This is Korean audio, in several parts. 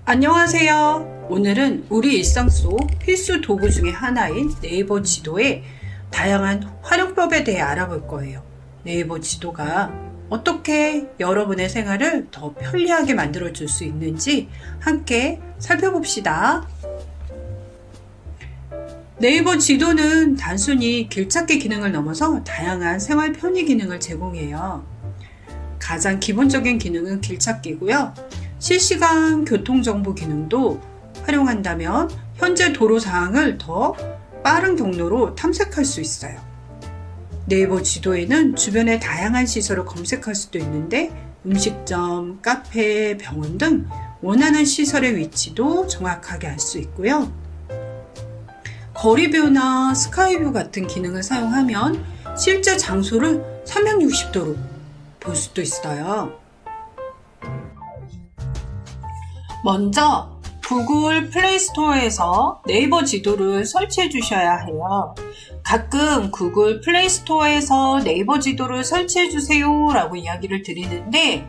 안녕하세요. 오늘은 우리 일상 속 필수 도구 중에 하나인 네이버 지도의 다양한 활용법에 대해 알아볼 거예요. 네이버 지도가 어떻게 여러분의 생활을 더 편리하게 만들어 줄 수 있는지 함께 살펴봅시다. 네이버 지도는 단순히 길찾기 기능을 넘어서 다양한 생활 편의 기능을 제공해요. 가장 기본적인 기능은 길찾기고요. 실시간 교통정보 기능도 활용한다면 현재 도로 상황을 더 빠른 경로로 탐색할 수 있어요. 네이버 지도에는 주변의 다양한 시설을 검색할 수도 있는데 음식점, 카페, 병원 등 원하는 시설의 위치도 정확하게 알 수 있고요. 거리뷰나 스카이뷰 같은 기능을 사용하면 실제 장소를 360도로 볼 수도 있어요. 먼저 구글 플레이 스토어에서 네이버 지도를 설치해 주셔야 해요. 가끔 구글 플레이 스토어에서 네이버 지도를 설치해 주세요 라고 이야기를 드리는데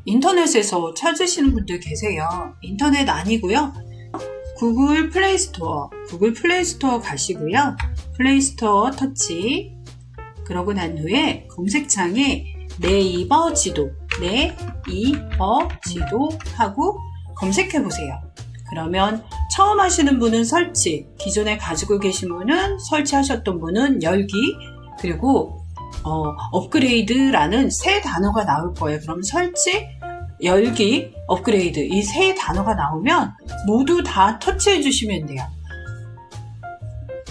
인터넷에서 찾으시는 분들 계세요. 인터넷 아니고요. 구글 플레이 스토어 가시고요. 플레이 스토어 터치 그러고 난 후에 검색창에 네이버 지도 하고 검색해 보세요. 그러면 처음 하시는 분은 설치, 기존에 가지고 계신 분은 설치하셨던 분은 열기, 그리고 업그레이드라는 세 단어가 나올 거예요. 그럼 설치, 열기, 업그레이드 이 세 단어가 나오면 모두 다 터치해 주시면 돼요.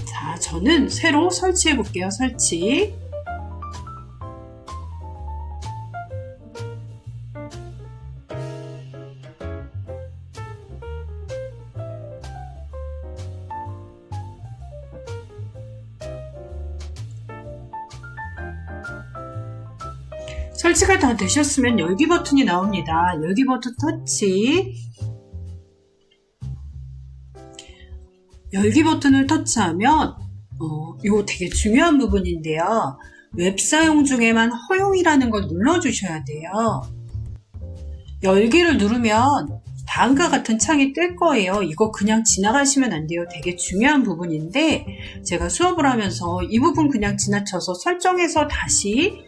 자, 저는 새로 설치해 볼게요. 설치. 설치가 다 되셨으면 열기 버튼이 나옵니다. 열기 버튼 터치. 열기 버튼을 터치하면 이거 되게 중요한 부분인데요. 웹 사용 중에만 허용이라는 걸 눌러주셔야 돼요. 열기를 누르면 다음과 같은 창이 뜰 거예요. 이거 그냥 지나가시면 안 돼요. 되게 중요한 부분인데 제가 수업을 하면서 이 부분 그냥 지나쳐서 설정해서 다시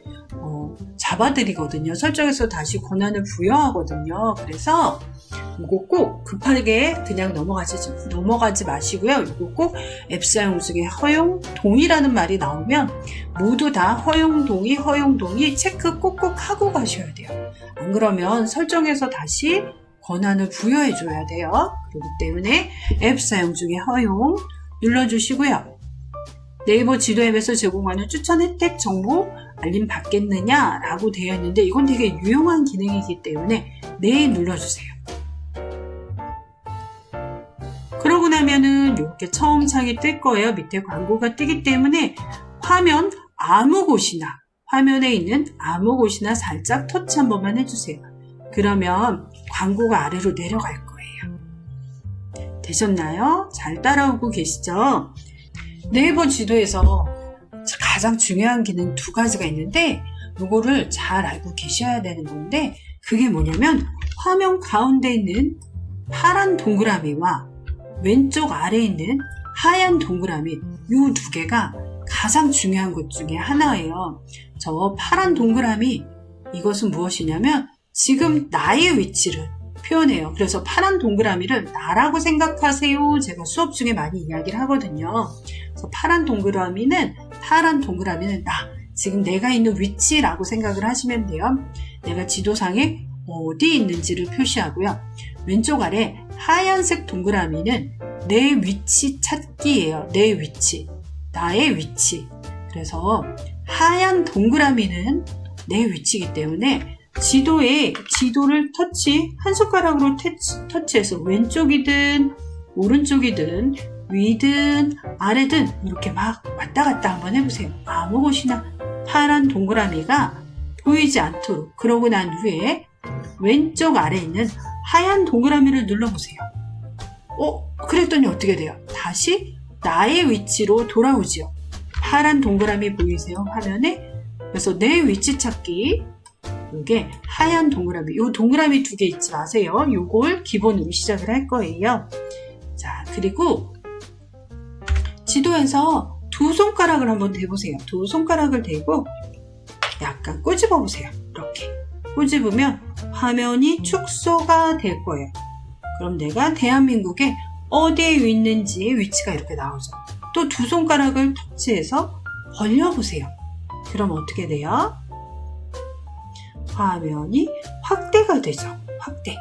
잡아드리거든요. 설정해서 다시 권한을 부여하거든요. 그래서 이거 꼭 급하게 그냥 넘어가지 마시고요. 이거 꼭 앱 사용 중에 허용, 동의라는 말이 나오면 모두 다 허용, 동의 체크 꼭꼭 하고 가셔야 돼요. 안 그러면 설정해서 다시 권한을 부여해줘야 돼요. 그렇기 때문에 앱 사용 중에 허용 눌러주시고요. 네이버 지도 앱에서 제공하는 추천 혜택 정보 알림 받겠느냐 라고 되어 있는데 이건 되게 유용한 기능이기 때문에 네 눌러주세요. 그러고 나면은 이렇게 처음 창이 뜰 거예요. 밑에 광고가 뜨기 때문에 화면에 있는 아무 곳이나 살짝 터치 한 번만 해주세요. 그러면 광고가 아래로 내려갈 거예요. 되셨나요? 잘 따라오고 계시죠? 네이버 지도에서 가장 중요한 기능 두 가지가 있는데 이거를 잘 알고 계셔야 되는 건데 그게 뭐냐면 화면 가운데 있는 파란 동그라미와 왼쪽 아래에 있는 하얀 동그라미 이 두 개가 가장 중요한 것 중에 하나예요. 저 파란 동그라미 이것은 무엇이냐면 지금 나의 위치를 표현해요. 그래서 파란 동그라미를 나라고 생각하세요. 제가 수업 중에 많이 이야기를 하거든요. 그래서 파란 동그라미는 나, 지금 내가 있는 위치라고 생각을 하시면 돼요. 내가 지도상에 어디 있는지를 표시하고요. 왼쪽 아래 하얀색 동그라미는 내 위치 찾기예요. 내 위치, 나의 위치. 그래서 하얀 동그라미는 내 위치이기 때문에 지도를 한 손가락으로 터치해서 왼쪽이든 오른쪽이든 위든 아래든 이렇게 막 왔다 갔다 한번 해보세요. 아무 곳이나 파란 동그라미가 보이지 않도록. 그러고 난 후에 왼쪽 아래에 있는 하얀 동그라미를 눌러보세요. 그랬더니 어떻게 돼요? 다시 나의 위치로 돌아오지요. 파란 동그라미 보이세요? 화면에? 그래서 내 위치 찾기 요게 하얀 동그라미, 요 동그라미 2개 잊지 마세요. 요걸 기본으로 시작을 할 거예요. 자, 그리고 지도에서 두 손가락을 한번 대보세요. 두 손가락을 대고 약간 꼬집어 보세요. 이렇게 꼬집으면 화면이 축소가 될 거예요. 그럼 내가 대한민국에 어디에 있는지 위치가 이렇게 나오죠. 또 두 손가락을 터치해서 벌려보세요. 그럼 어떻게 돼요? 화면이 확대가 되죠. 확대.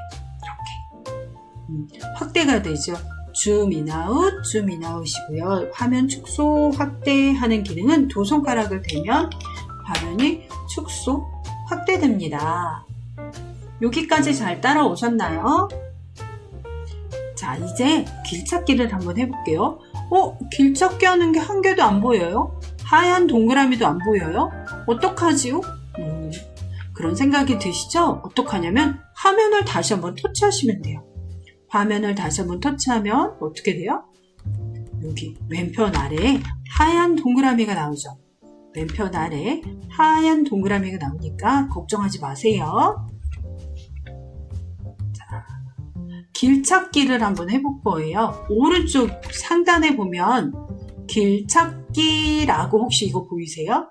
이렇게. 확대가 되죠. 줌인 아웃, 줌인 아웃이고요. 화면 축소, 확대하는 기능은 두 손가락을 대면 화면이 축소, 확대됩니다. 여기까지 잘 따라오셨나요? 자, 이제 길찾기를 한번 해볼게요. 길찾기 하는 게 한 개도 안 보여요? 하얀 동그라미도 안 보여요? 어떡하지요? 그런 생각이 드시죠? 어떡하냐면 화면을 다시 한번 터치하시면 돼요. 화면을 다시 한번 터치하면 어떻게 돼요? 여기 왼편 아래에 하얀 동그라미가 나오죠. 왼편 아래에 하얀 동그라미가 나오니까 걱정하지 마세요. 자, 길찾기를 한번 해볼 거예요. 오른쪽 상단에 보면 길찾기라고 혹시 이거 보이세요?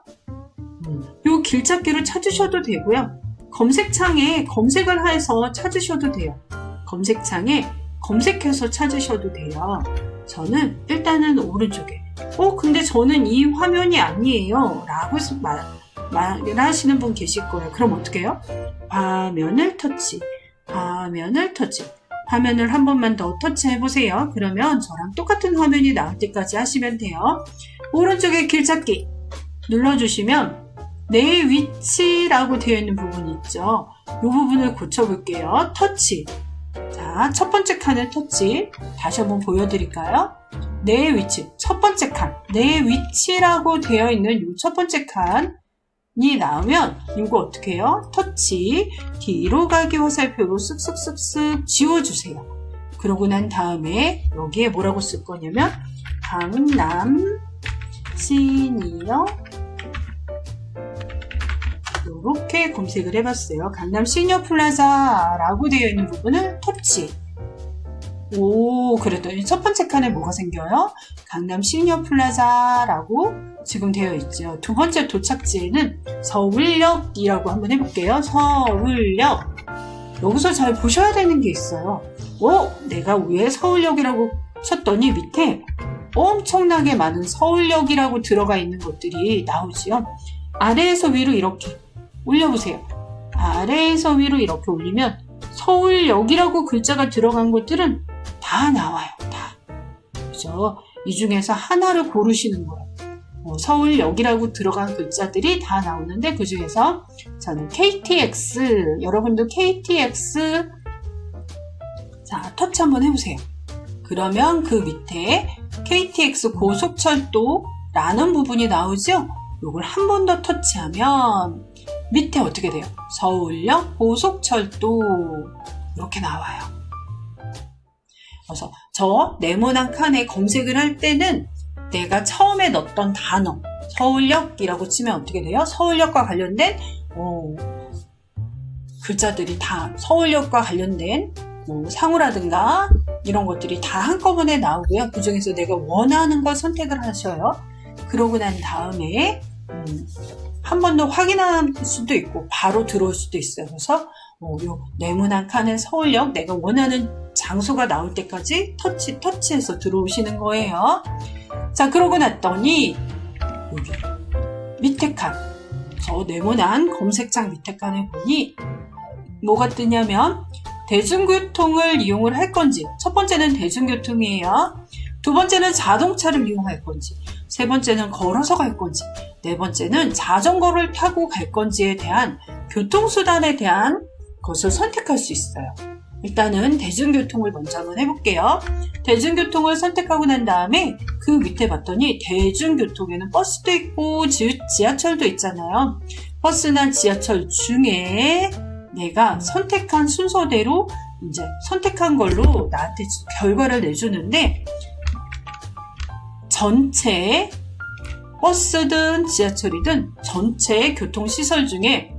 이 길찾기를 찾으셔도 되고요. 검색창에 검색을 해서 찾으셔도 돼요. 검색창에 검색해서 찾으셔도 돼요. 저는 일단은 오른쪽에 근데 저는 이 화면이 아니에요 라고 말하시는 분 계실 거예요. 그럼 어떻게 해요? 화면을 터치, 화면을 터치, 화면을 한 번만 더 터치해 보세요. 그러면 저랑 똑같은 화면이 나올 때까지 하시면 돼요. 오른쪽에 길찾기 눌러주시면 내 위치라고 되어 있는 부분이 있죠. 이 부분을 고쳐볼게요. 터치. 자, 첫 번째 칸을 터치. 다시 한번 보여드릴까요? 내 위치. 첫 번째 칸. 내 위치라고 되어 있는 이 첫 번째 칸이 나오면 이거 어떻게 해요? 터치. 뒤로 가기 화살표로 쓱쓱쓱쓱 지워주세요. 그러고 난 다음에 여기에 뭐라고 쓸 거냐면 강남 시니어 이렇게 검색을 해봤어요. 강남 시니어 플라자라고 되어 있는 부분을 터치. 그랬더니 첫 번째 칸에 뭐가 생겨요? 강남 시니어 플라자라고 지금 되어 있죠. 두 번째 도착지에는 서울역이라고 한번 해볼게요. 서울역. 여기서 잘 보셔야 되는 게 있어요. 내가 왜 서울역이라고 쳤더니 밑에 엄청나게 많은 서울역이라고 들어가 있는 것들이 나오지요. 아래에서 위로 이렇게 올려보세요. 아래에서 위로 이렇게 올리면 서울역이라고 글자가 들어간 것들은 다 나와요. 다. 그죠? 이 중에서 하나를 고르시는 거예요. 서울역이라고 들어간 글자들이 다 나오는데 그 중에서 저는 KTX, 여러분도 KTX 자, 터치 한번 해보세요. 그러면 그 밑에 KTX 고속철도라는 부분이 나오죠? 이걸 한 번 더 터치하면 밑에 어떻게 돼요? 서울역 고속철도 이렇게 나와요. 그래서 저 네모난 칸에 검색을 할 때는 내가 처음에 넣었던 단어 서울역이라고 치면 어떻게 돼요? 서울역과 관련된 글자들이 다 서울역과 관련된 상호라든가 이런 것들이 다 한꺼번에 나오고요. 그 중에서 내가 원하는 걸 선택을 하셔요. 그러고 난 다음에 한 번 더 확인할 수도 있고 바로 들어올 수도 있어요. 그래서 요 네모난 칸에 서울역 내가 원하는 장소가 나올 때까지 터치해서 들어오시는 거예요. 자, 그러고 났더니 여기 밑에 칸, 저 네모난 검색창 밑에 칸에 보니 뭐가 뜨냐면 대중교통을 이용을 할 건지, 첫 번째는 대중교통이에요. 두 번째는 자동차를 이용할 건지, 세 번째는 걸어서 갈 건지, 네 번째는 자전거를 타고 갈 건지에 대한 교통수단에 대한 것을 선택할 수 있어요. 일단은 대중교통을 먼저 한번 해볼게요. 대중교통을 선택하고 난 다음에 그 밑에 봤더니 대중교통에는 버스도 있고 지하철도 있잖아요. 버스나 지하철 중에 내가 선택한 순서대로 이제 선택한 걸로 나한테 결과를 내주는데 전체 버스든 지하철이든 전체 교통시설 중에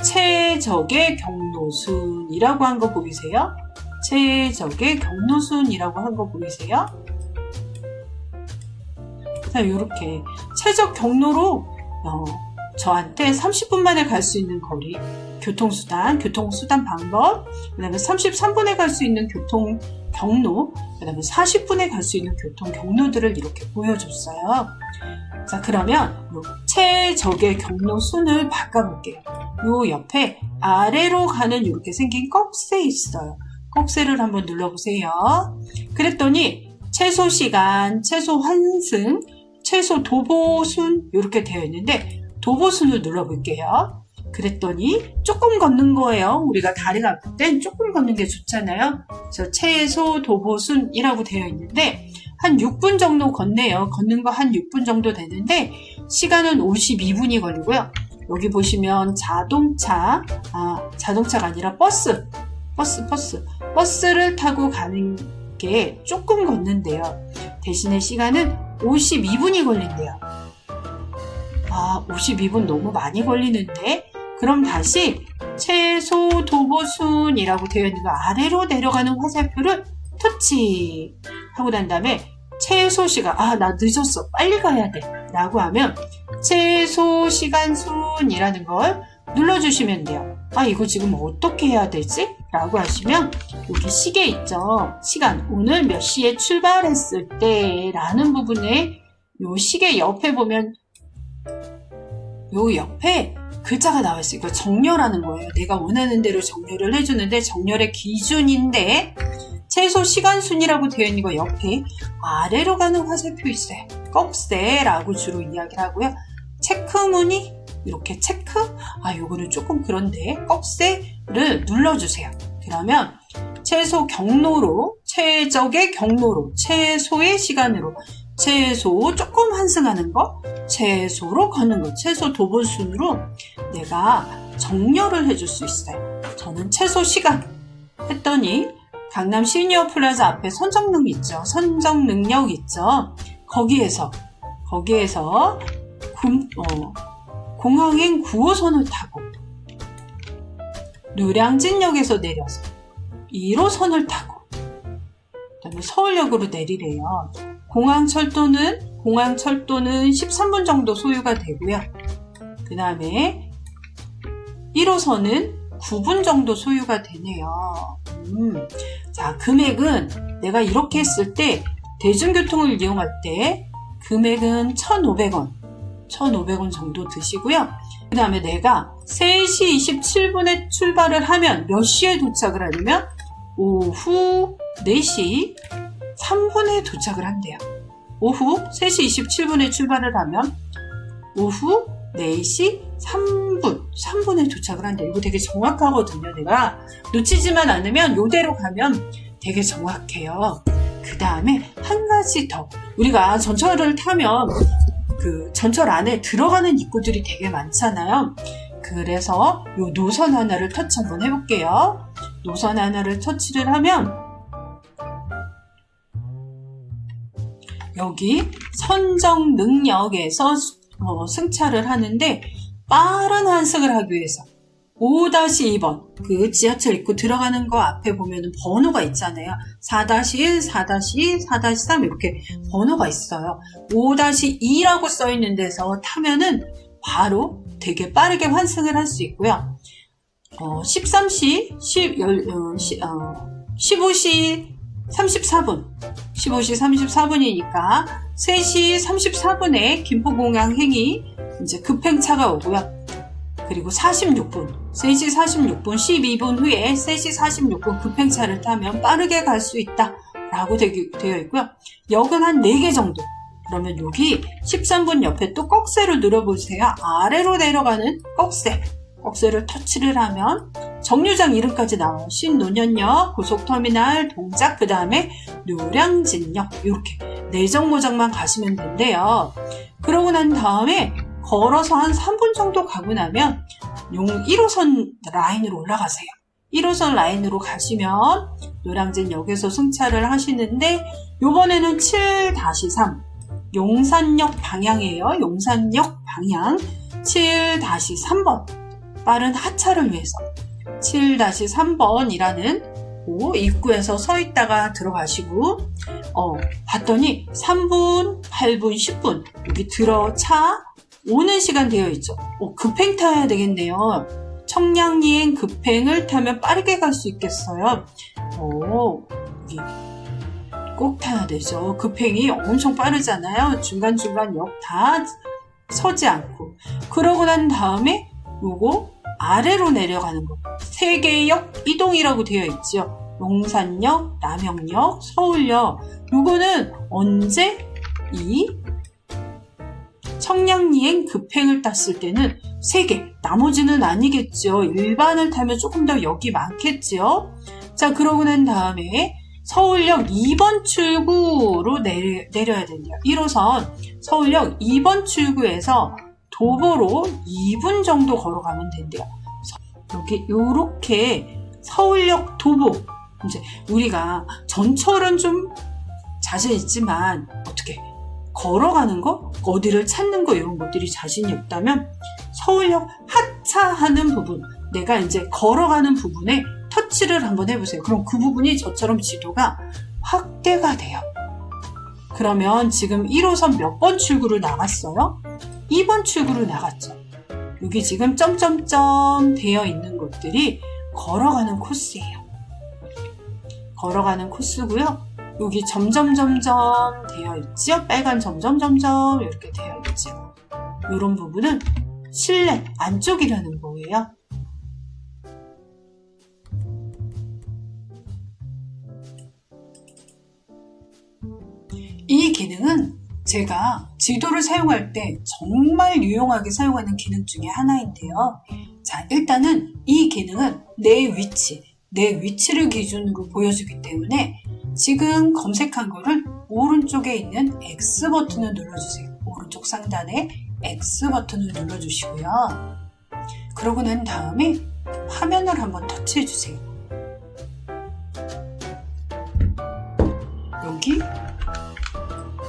최적의 경로순이라고 한 거 보이세요? 최적의 경로순이라고 한 거 보이세요? 자, 이렇게 최적 경로로 저한테 30분 만에 갈 수 있는 거리, 교통수단 방법, 그 다음에 33분에 갈 수 있는 교통 경로, 그 다음에 40분에 갈 수 있는 교통 경로들을 이렇게 보여줬어요. 자, 그러면 요 최적의 경로 순을 바꿔볼게요. 요 옆에 아래로 가는 이렇게 생긴 꺽쇠 있어요. 꺽쇠를 한번 눌러보세요. 그랬더니 최소 시간, 최소 환승, 최소 도보순 이렇게 되어 있는데 도보순을 눌러볼게요. 그랬더니 조금 걷는 거예요. 우리가 다리가 아플 땐 조금 걷는 게 좋잖아요. 그래서 최소 도보순이라고 되어 있는데 한 6분 정도 걷네요. 걷는 거 한 6분 정도 되는데 시간은 52분이 걸리고요. 여기 보시면 자동차가 아니라 버스를 타고 가는 게 조금 걷는데요. 대신에 시간은 52분이 걸린대요. 52분 너무 많이 걸리는데 그럼 다시 최소 도보순이라고 되어 있는 거 아래로 내려가는 화살표를 터치하고 난 다음에 최소 시간, 나 늦었어, 빨리 가야 돼 라고 하면 최소 시간 순이라는 걸 눌러주시면 돼요. 이거 지금 어떻게 해야 되지? 라고 하시면 여기 시계 있죠. 시간, 오늘 몇 시에 출발했을 때 라는 부분에 요 시계 옆에 보면 요 옆에 글자가 나와 있어요. 이거 정렬하는 거예요. 내가 원하는 대로 정렬을 해주는데 정렬의 기준인데 최소 시간 순이라고 되어 있는 거 옆에 아래로 가는 화살표 있어요. 꺽쇠라고 주로 이야기를 하고요. 체크무늬 이렇게 체크? 요거는 조금 그런데 꺽쇠를 눌러주세요. 그러면 최소 경로로, 최적의 경로로, 최소의 시간으로, 최소 조금 환승하는 거, 최소로 걷는 거, 최소 도보순으로 내가 정렬을 해줄 수 있어요. 저는 최소 시간 했더니 강남 시니어 플라자 앞에 선정능력 있죠. 거기에서 공항행 9호선을 타고 노량진역에서 내려서 1호선을 타고 그다음에 서울역으로 내리래요. 공항철도는 13분 정도 소요가 되고요. 그 다음에 1호선은 9분 정도 소요가 되네요. 자, 금액은 내가 이렇게 했을 때 대중교통을 이용할 때 금액은 1,500원 정도 드시고요. 그 다음에 내가 3시 27분에 출발을 하면 몇 시에 도착을 하냐면 오후 4시 3분에 도착을 한대요. 오후 3시 27분에 출발을 하면 오후 4시 3분에 도착을 한대요. 이거 되게 정확하거든요. 내가 놓치지만 않으면 이대로 가면 되게 정확해요. 그 다음에 한 가지 더. 우리가 전철을 타면 그 전철 안에 들어가는 입구들이 되게 많잖아요. 그래서 이 노선 하나를 터치 한번 해볼게요. 노선 하나를 터치를 하면 여기 선정능력에서 승차를 하는데 빠른 환승을 하기 위해서 5-2번 그 지하철 입구 들어가는 거 앞에 보면 번호가 있잖아요. 4-1, 4-2, 4-3 이렇게 번호가 있어요. 5-2라고 써 있는 데서 타면은 바로 되게 빠르게 환승을 할 수 있고요. 15시 34분이니까 3시 34분에 김포공항행이 이제 급행차가 오고요. 그리고 46분, 3시 46분, 12분 후에 3시 46분 급행차를 타면 빠르게 갈 수 있다 라고 되어 있고요. 역은 한 4개 정도. 그러면 여기 13분 옆에 또 꺽쇠를 눌러보세요. 아래로 내려가는 꺽쇠를 터치를 하면 정류장 이름까지 나와요. 신논현역, 고속터미널, 동작, 그 다음에 노량진역 이렇게 내정거장만 가시면 된대요. 그러고 난 다음에 걸어서 한 3분 정도 가고 나면 1호선 라인으로 올라가세요. 1호선 라인으로 가시면 노량진역에서 승차를 하시는데 요번에는 7-3 용산역 방향이에요. 용산역 방향 7-3번 빠른 하차를 위해서 7-3번이라는 입구에서 서 있다가 들어가시고 봤더니 3분, 8분, 10분 여기 차 오는 시간 되어 있죠. 급행 타야 되겠네요. 청량리행 급행을 타면 빠르게 갈 수 있겠어요. 여기 꼭 타야 되죠. 급행이 엄청 빠르잖아요. 중간중간 역 다 서지 않고. 그러고 난 다음에 요거 아래로 내려가는 거. 3개의 역 이동이라고 되어 있죠. 용산역, 남영역, 서울역. 요거는 언제 이 청량리행 급행을 땄을 때는 3개, 나머지는 아니겠죠. 일반을 타면 조금 더 역이 많겠죠. 자, 그러고 난 다음에 서울역 2번 출구로 내려야 된대요. 1호선 서울역 2번 출구에서 도보로 2분 정도 걸어가면 된대요. 여기 요렇게 서울역 도보, 이제 우리가 전철은 좀 자신 있지만 어떻게 걸어가는 거, 어디를 찾는 거 이런 것들이 자신이 없다면 서울역 하차하는 부분, 내가 이제 걸어가는 부분에 터치를 한번 해보세요. 그럼 그 부분이 저처럼 지도가 확대가 돼요. 그러면 지금 1호선 몇 번 출구로 나갔어요? 2번 출구로 나갔죠. 여기 지금 점점점 되어 있는 것들이 걸어가는 코스예요. 걸어가는 코스고요. 여기 점점점점 되어 있죠. 빨간 점점점점 이렇게 되어 있죠. 이런 부분은 실내 안쪽이라는 거예요. 이 기능은 제가 지도를 사용할 때 정말 유용하게 사용하는 기능 중에 하나인데요. 자, 일단은 이 기능은 내 위치를 기준으로 보여주기 때문에 지금 검색한 거를 오른쪽에 있는 X 버튼을 눌러주세요. 오른쪽 상단에 X 버튼을 눌러주시고요. 그러고 난 다음에 화면을 한번 터치해주세요. 여기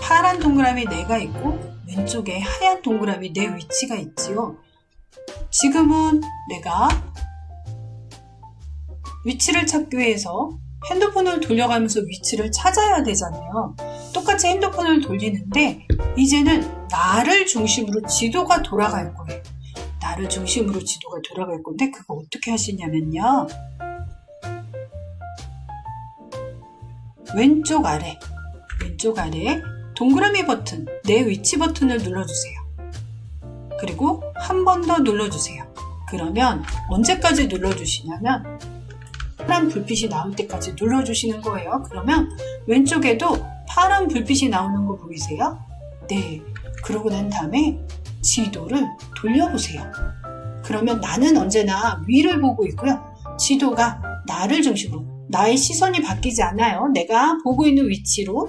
파란 동그라미 4가 있고 왼쪽에 하얀 동그라미 내 위치가 있지요. 지금은 내가 위치를 찾기 위해서 핸드폰을 돌려가면서 위치를 찾아야 되잖아요. 똑같이 핸드폰을 돌리는데 이제는 나를 중심으로 지도가 돌아갈 거예요. 나를 중심으로 지도가 돌아갈 건데 그거 어떻게 하시냐면요. 왼쪽 아래 동그라미 버튼, 내 위치 버튼을 눌러주세요. 그리고 한 번 더 눌러주세요. 그러면 언제까지 눌러주시냐면 파란 불빛이 나올 때까지 눌러주시는 거예요. 그러면 왼쪽에도 파란 불빛이 나오는 거 보이세요? 네. 그러고 난 다음에 지도를 돌려보세요. 그러면 나는 언제나 위를 보고 있고요. 지도가 나를 중심으로, 나의 시선이 바뀌지 않아요. 내가 보고 있는 위치로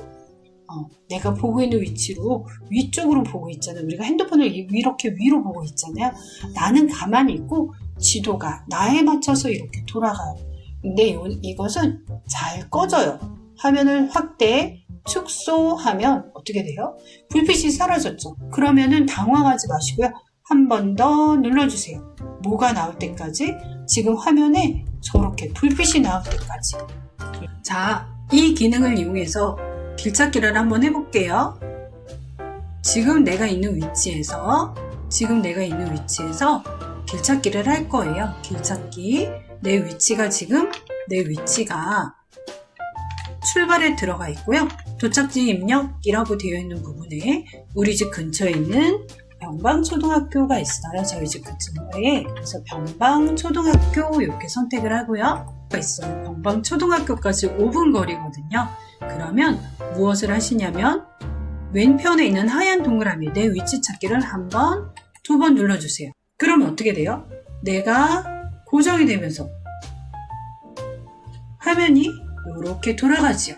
위쪽으로 보고 있잖아요. 우리가 핸드폰을 이렇게 위로 보고 있잖아요. 나는 가만히 있고 지도가 나에 맞춰서 이렇게 돌아가요. 근데 이것은 잘 꺼져요. 화면을 확대, 축소하면 어떻게 돼요? 불빛이 사라졌죠. 그러면은 당황하지 마시고요. 한 번 더 눌러주세요. 뭐가 나올 때까지? 지금 화면에 저렇게 불빛이 나올 때까지. 자, 이 기능을 이용해서 길찾기를 한번 해볼게요. 지금 내가 있는 위치에서 길찾기를 할 거예요. 길찾기. 내 위치가 출발에 들어가 있고요. 도착지 입력이라고 되어 있는 부분에 우리 집 근처에 있는 병방초등학교가 있어요. 저희 집 근처에. 그래서 병방초등학교 이렇게 선택을 하고요. 있어요. 병방초등학교까지 5분 거리거든요. 그러면 무엇을 하시냐면 왼편에 있는 하얀 동그라미 내 위치 찾기를 한 번, 2번 눌러주세요. 그러면 어떻게 돼요? 내가 고정이 되면서 화면이 이렇게 돌아가지요.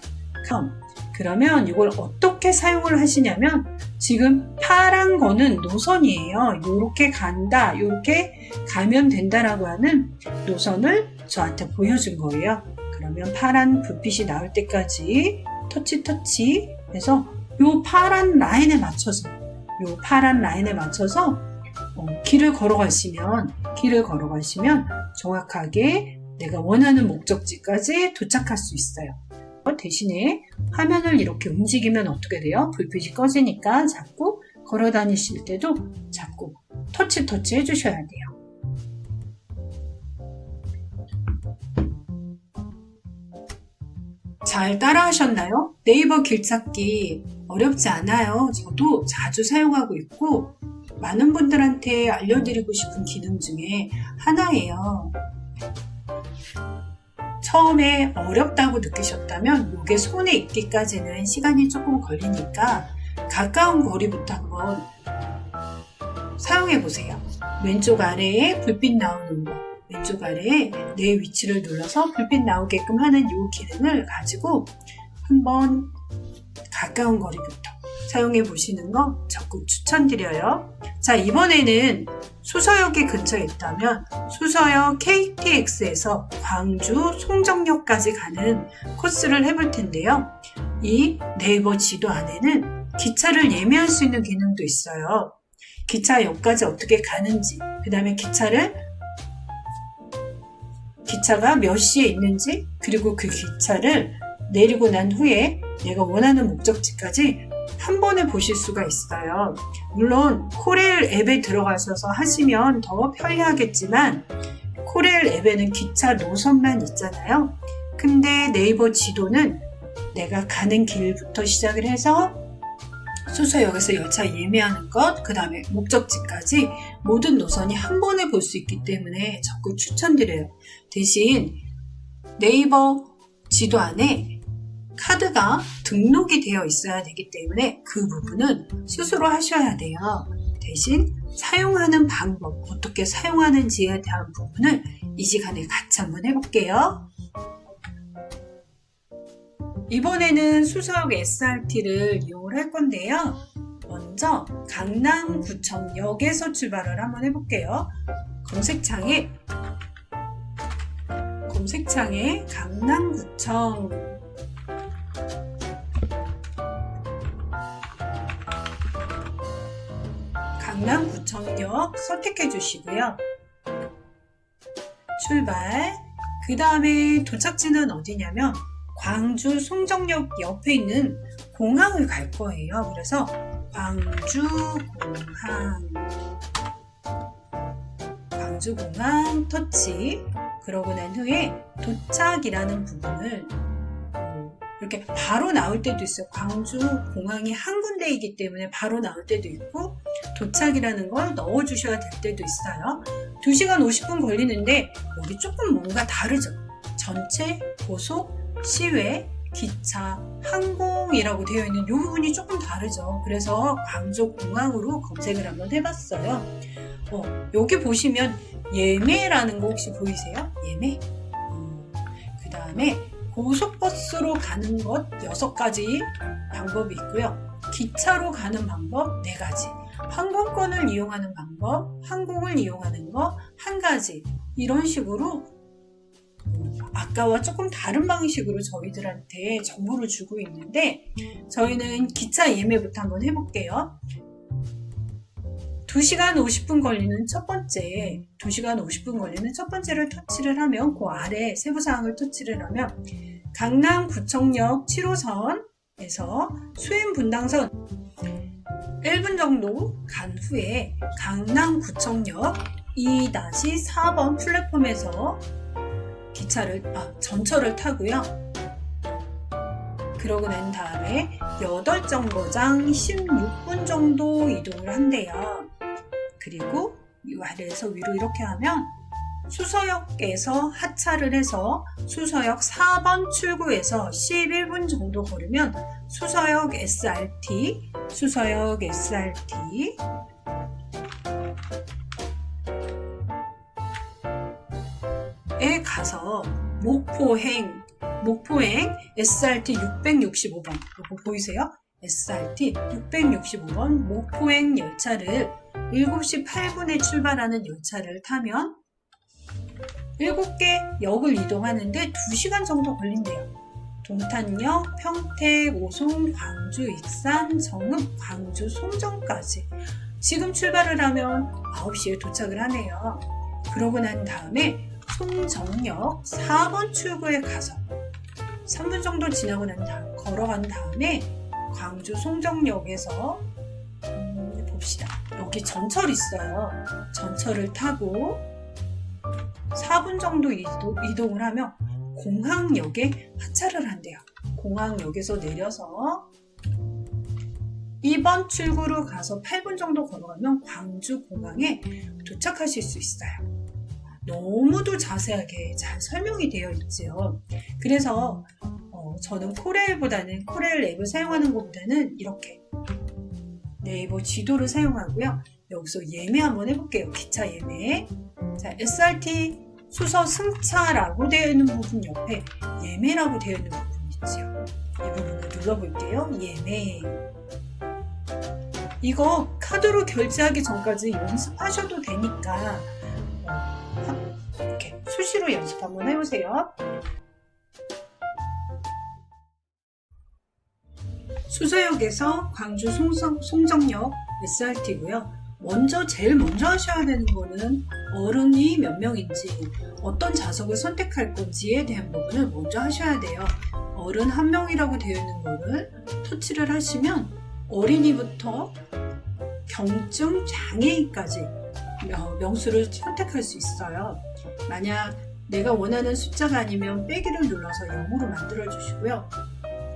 그러면 이걸 어떻게 사용을 하시냐면 지금 파란 거는 노선이에요. 이렇게 간다, 이렇게 가면 된다라고 하는 노선을 저한테 보여준 거예요. 그러면 파란 불빛이 나올 때까지 터치 해서 요 파란 라인에 맞춰서 길을 걸어가시면 정확하게 내가 원하는 목적지까지 도착할 수 있어요. 대신에 화면을 이렇게 움직이면 어떻게 돼요? 불빛이 꺼지니까 자꾸 걸어 다니실 때도 자꾸 터치 해주셔야 돼요. 잘 따라 하셨나요? 네이버 길찾기 어렵지 않아요. 저도 자주 사용하고 있고 많은 분들한테 알려드리고 싶은 기능 중에 하나예요. 처음에 어렵다고 느끼셨다면 이게 손에 익기까지는 시간이 조금 걸리니까 가까운 거리부터 한번 사용해 보세요. 왼쪽 아래에 불빛 나오는 거, 왼쪽 아래에 내 위치를 눌러서 불빛 나오게끔 하는 이 기능을 가지고 한번 가까운 거리부터 사용해 보시는 거 적극 추천드려요. 자, 이번에는 수서역이 근처에 있다면 수서역 KTX에서 광주 송정역까지 가는 코스를 해볼 텐데요. 이 네이버 지도 안에는 기차를 예매할 수 있는 기능도 있어요. 기차역까지 어떻게 가는지, 그 다음에 기차가 몇 시에 있는지, 그리고 그 기차를 내리고 난 후에 내가 원하는 목적지까지 한 번에 보실 수가 있어요. 물론 코레일 앱에 들어가셔서 하시면 더 편리하겠지만 코레일 앱에는 기차 노선만 있잖아요. 근데 네이버 지도는 내가 가는 길부터 시작을 해서 수서역에서 열차 예매하는 것, 그 다음에 목적지까지 모든 노선이 한 번에 볼 수 있기 때문에 적극 추천드려요. 대신 네이버 지도 안에 카드가 등록이 되어 있어야 되기 때문에 그 부분은 스스로 하셔야 돼요. 대신 사용하는 방법, 어떻게 사용하는지에 대한 부분을 이 시간에 같이 한번 해볼게요. 이번에는 수서역 SRT를 이용을 할 건데요. 먼저 강남구청역에서 출발을 한번 해볼게요. 검색창에 강남구청역 선택해 주시고요. 출발. 그 다음에 도착지는 어디냐면 광주 송정역 옆에 있는 공항을 갈 거예요. 그래서 광주공항 터치. 그러고 난 후에 도착이라는 부분을 이렇게 바로 나올 때도 있어요. 광주 공항이 한 군데이기 때문에 바로 나올 때도 있고 도착이라는 걸 넣어주셔야 될 때도 있어요. 2시간 50분 걸리는데 여기 조금 뭔가 다르죠. 전체, 고속, 시외, 기차, 항공이라고 되어 있는 이 부분이 조금 다르죠. 그래서 광주 공항으로 검색을 한번 해봤어요. 여기 보시면 예매라는 거 혹시 보이세요? 예매? 그 다음에 고속버스로 가는 것 6가지 방법이 있고요. 기차로 가는 방법 4가지. 항공권을 이용하는 방법, 항공을 이용하는 거 1가지. 이런 식으로 아까와 조금 다른 방식으로 저희들한테 정보를 주고 있는데 저희는 기차 예매부터 한번 해볼게요. 2시간 50분 걸리는 첫 번째를 터치를 하면 그 아래 세부사항을 터치를 하면 강남구청역 7호선에서 수인분당선 1분 정도 간 후에 강남구청역 2-4번 플랫폼에서 전철을 타고요. 그러고 난 다음에 8정거장 16분 정도 이동을 한대요. 그리고 이 아래에서 위로 이렇게 하면 수서역에서 하차를 해서 수서역 4번 출구에서 11분 정도 걸으면 수서역 SRT에 가서 목포행 SRT 665번 이거 보이세요? SRT 665번 목포행 열차를 7시 8분에 출발하는 열차를 타면 7개 역을 이동하는데 2시간 정도 걸린대요. 동탄역, 평택, 오송, 광주, 익산, 정읍, 광주, 송정까지 지금 출발을 하면 9시에 도착을 하네요. 그러고 난 다음에 송정역 4번 출구에 가서 3분 정도 지나고 난 다음 걸어간 다음에 광주 송정역에서 봅시다. 여기 전철 있어요. 전철을 타고 4분 정도 이동을 하면 공항역에 하차를 한대요. 공항역에서 내려서 2번 출구로 가서 8분 정도 걸어가면 광주 공항에 도착하실 수 있어요. 너무도 자세하게 잘 설명이 되어 있죠. 그래서 저는 코렐 앱을 사용하는 것보다는 이렇게 네이버 지도를 사용하고요. 여기서 예매 한번 해볼게요. 기차 예매. 자, SRT 수서 승차라고 되어 있는 부분 옆에 예매라고 되어 있는 부분이 있죠. 이 부분을 눌러볼게요. 예매. 이거 카드로 결제하기 전까지 연습하셔도 되니까 이렇게 수시로 연습 한번 해보세요. 수서역에서 광주 송정역 SRT고요. 제일 먼저 하셔야 되는 거는 어른이 몇 명인지 어떤 좌석을 선택할 건지에 대한 부분을 먼저 하셔야 돼요. 어른 1명이라고 되어 있는 거를 터치를 하시면 어린이부터 경증 장애인까지 명수를 선택할 수 있어요. 만약 내가 원하는 숫자가 아니면 빼기를 눌러서 0으로 만들어 주시고요.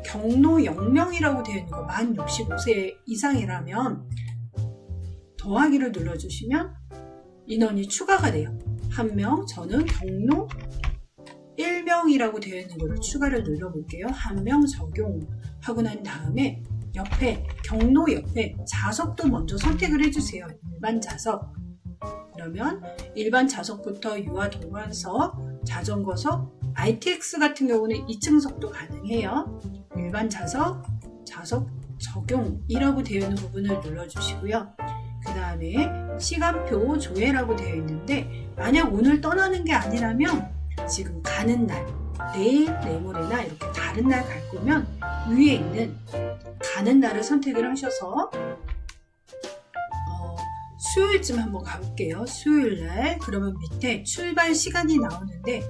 경로 0명이라고 되어 있는 거 만 65세 이상이라면 더하기를 눌러주시면 인원이 추가가 돼요. 1명, 저는 경로 1명이라고 되어 있는 거를 추가를 눌러볼게요. 1명 적용하고 난 다음에 경로 옆에 좌석도 먼저 선택을 해주세요. 일반 좌석. 그러면 일반 좌석부터 유아 동반석, 자전거석, ITX 같은 경우는 2층석도 가능해요. 일반 좌석 적용이라고 되어 있는 부분을 눌러주시고요. 그 다음에 시간표 조회라고 되어 있는데 만약 오늘 떠나는 게 아니라면 지금 가는 날, 내일, 내모레나 이렇게 다른 날 갈 거면 위에 있는 가는 날을 선택을 하셔서 수요일쯤 한번 가볼게요. 수요일날. 그러면 밑에 출발 시간이 나오는데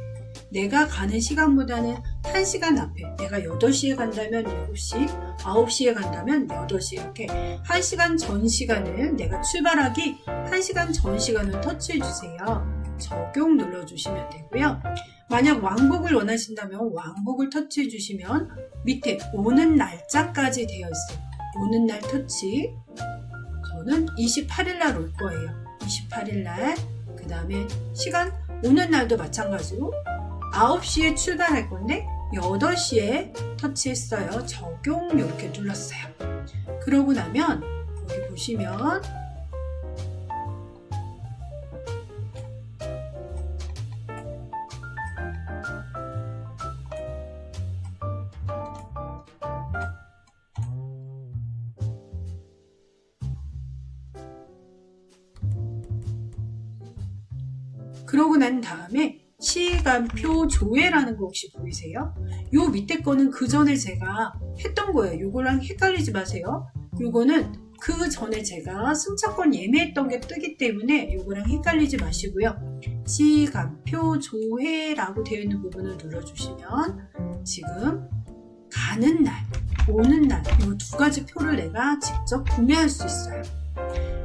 내가 가는 시간보다는 1시간 앞에, 내가 8시에 간다면 7시, 9시에 간다면 8시, 이렇게 1시간 전 시간을, 내가 출발하기 1시간 전 시간을 터치해 주세요. 적용 눌러주시면 되고요. 만약 왕복을 원하신다면 왕복을 터치해 주시면 밑에 오는 날짜까지 되어 있어요. 오는 날 터치. 저는 28일 날 올 거예요. 28일 날. 그 다음에 시간, 오는 날도 마찬가지로 9시에 출발할 건데 8시에 터치했어요. 적용 이렇게 눌렀어요. 그러고 나면 여기 보시면 그러고 난 다음에 시간표 조회라는 거 혹시 보이세요? 요 밑에 거는 그 전에 제가 했던 거예요. 요거랑 헷갈리지 마세요. 요거는 그 전에 제가 승차권 예매했던 게 뜨기 때문에 요거랑 헷갈리지 마시고요. 시간표 조회라고 되어 있는 부분을 눌러주시면 지금 가는 날, 오는 날 이 두 가지 표를 내가 직접 구매할 수 있어요.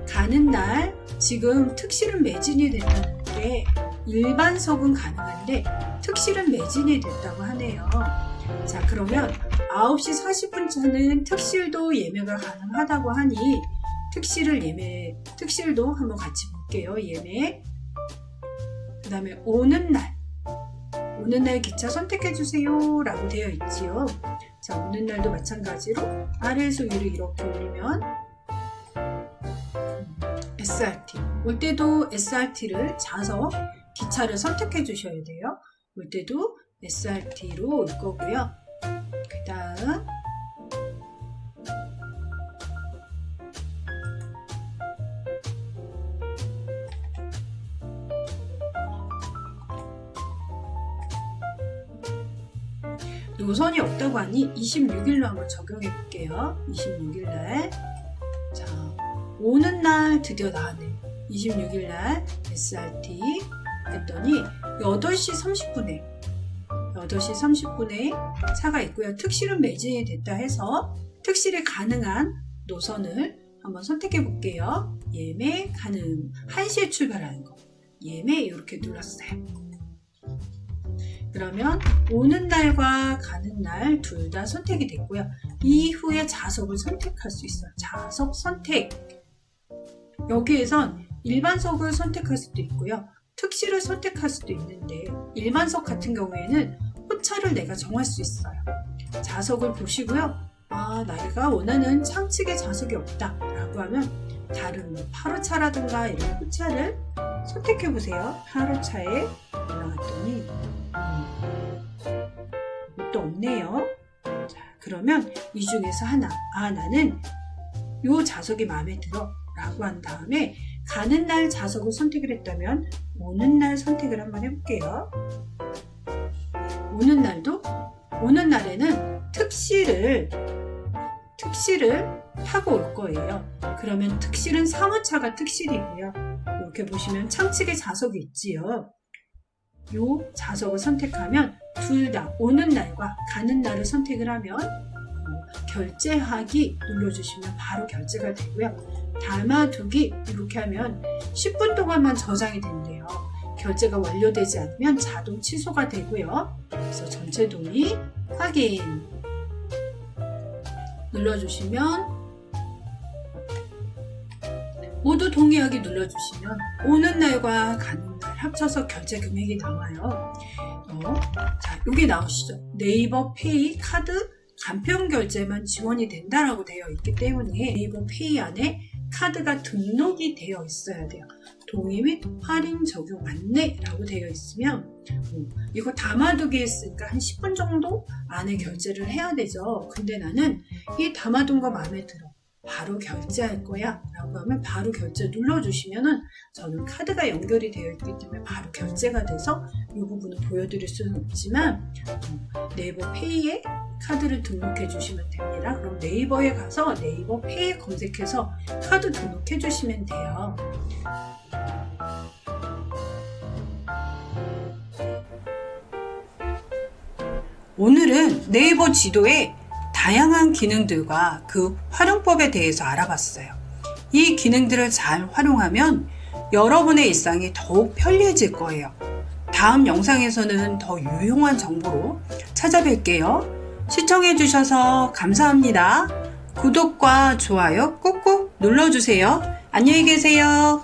가는 날 지금 특실은 매진이 됐다는데 일반석은 가능한데 특실은 매진이 됐다고 하네요. 자, 그러면 9시 40분 차는 특실도 예매가 가능하다고 하니 특실도 한번 같이 볼게요. 예매. 그 다음에 오는 날 기차 선택해주세요 라고 되어 있지요. 자, 오는 날도 마찬가지로 아래에서 위로 이렇게 올리면 SRT. 올 때도 SRT를 좌석, 기차를 선택해 주셔야 돼요. 올 때도 SRT로 올 거고요. 그 다음 노선이 없다고 하니 26일로 한번 적용해 볼게요. 26일 날. 자, 오는 날 드디어 나왔네요. 26일 날 SRT 했더니 8시 30분에 차가 있고요. 특실은 매진이 됐다 해서 특실이 가능한 노선을 한번 선택해 볼게요. 예매 가능. 1시에 출발하는 거. 예매 이렇게 눌렀어요. 그러면 오는 날과 가는 날 둘 다 선택이 됐고요. 이후에 좌석을 선택할 수 있어요. 좌석 선택. 여기에선 일반석을 선택할 수도 있고요. 특실을 선택할 수도 있는데 일반석 같은 경우에는 호차를 내가 정할 수 있어요. 좌석을 보시고요. 내가 원하는 창측에 좌석이 없다 라고 하면 다른 8호차라든가 이런 호차를 선택해 보세요. 8호차에 올라갔더니 또 없네요. 자, 그러면 이 중에서 하나, 나는 요 좌석이 마음에 들어 라고 한 다음에 가는 날 좌석을 선택을 했다면 오는 날 선택을 한번 해볼게요. 오는 날에는 특실을 타고 올 거예요. 그러면 특실은 3호차가 특실이고요. 이렇게 보시면 창측에 좌석이 있지요. 요 좌석을 선택하면 둘 다 오는 날과 가는 날을 선택을 하면 결제하기 눌러주시면 바로 결제가 되고요. 담아두기 이렇게 하면 10분 동안만 저장이 된대요. 결제가 완료되지 않으면 자동 취소가 되고요. 그래서 전체 동의 확인 눌러주시면 모두 동의하기 눌러주시면 오는 날과 가는 날 합쳐서 결제 금액이 나와요. 자, 여기 나오시죠? 네이버 페이 카드 간편 결제만 지원이 된다라고 되어 있기 때문에 네이버 페이 안에 카드가 등록이 되어 있어야 돼요. 동의 및 할인 적용 안내라고 되어 있으면 이거 담아두기 했으니까 한 10분 정도 안에 결제를 해야 되죠. 근데 나는 이 담아둔 거 마음에 들어. 바로 결제할 거야 라고 하면 바로 결제 눌러주시면은 저는 카드가 연결이 되어 있기 때문에 바로 결제가 돼서 이 부분은 보여드릴 수는 없지만 네이버 페이에 카드를 등록해 주시면 됩니다. 그럼 네이버에 가서 네이버 페이 검색해서 카드 등록해 주시면 돼요. 오늘은 네이버 지도에 다양한 기능들과 그 활용법에 대해서 알아봤어요. 이 기능들을 잘 활용하면 여러분의 일상이 더욱 편리해질 거예요. 다음 영상에서는 더 유용한 정보로 찾아뵐게요. 시청해주셔서 감사합니다. 구독과 좋아요 꾹꾹 눌러주세요. 안녕히 계세요.